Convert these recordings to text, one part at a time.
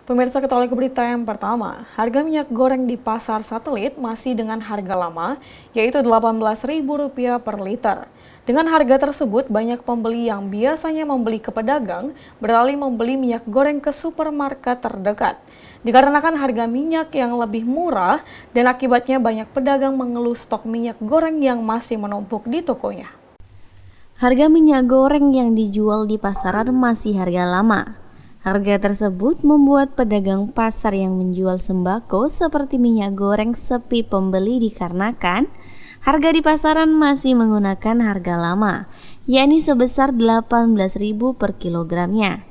Pemirsa, kita awali ke berita yang pertama. Harga minyak goreng di pasar satelit masih dengan harga lama, yaitu Rp18.000 per liter. Dengan harga tersebut, banyak pembeli yang biasanya membeli ke pedagang beralih membeli minyak goreng ke supermarket terdekat. Dikarenakan harga minyak yang lebih murah dan akibatnya banyak pedagang mengeluh stok minyak goreng yang masih menumpuk di tokonya. Harga minyak goreng yang dijual di pasaran masih harga lama. Harga tersebut membuat pedagang pasar yang menjual sembako seperti minyak goreng sepi pembeli dikarenakan harga di pasaran masih menggunakan harga lama, yakni sebesar Rp18.000 per kilogramnya.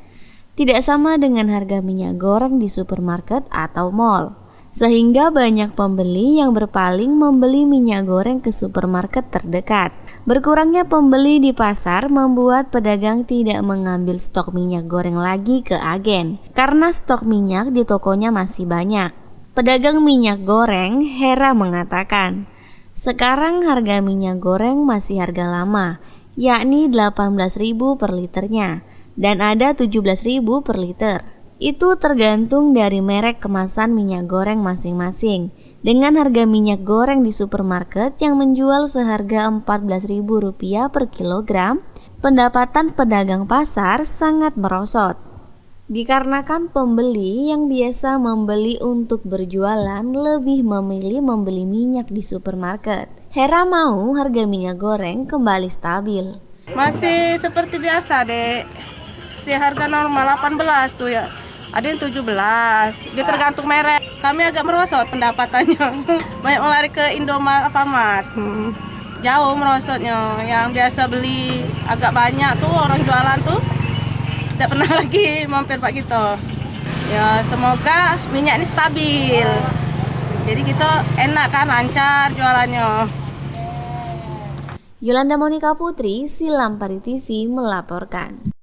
Tidak sama dengan harga minyak goreng di supermarket atau mal, sehingga banyak pembeli yang berpaling membeli minyak goreng ke supermarket terdekat. Berkurangnya pembeli di pasar membuat pedagang tidak mengambil stok minyak goreng lagi ke agen, karena stok minyak di tokonya masih banyak. Pedagang minyak goreng Hera mengatakan, sekarang harga minyak goreng masih harga lama, yakni Rp18.000 per liternya, dan ada Rp17.000 per liter. Itu tergantung dari merek kemasan minyak goreng masing-masing. Dengan harga minyak goreng di supermarket yang menjual seharga Rp14.000 per kilogram, pendapatan pedagang pasar sangat merosot. Dikarenakan pembeli yang biasa membeli untuk berjualan lebih memilih membeli minyak di supermarket. Hera mau harga minyak goreng kembali stabil. Masih seperti biasa, Dek. Si harga normal 18 tuh ya. Ada yang 17, dia tergantung merek. Kami agak merosot pendapatannya. Banyak melari ke Indomaret, Alfamart. Jauh merosotnya. Yang biasa beli agak banyak tuh orang jualan tuh tidak pernah lagi mampir Pak kita. Ya semoga minyak ini stabil. Jadi kita enak kan, lancar jualannya. Yolanda Monika Putri, Silampari TV melaporkan.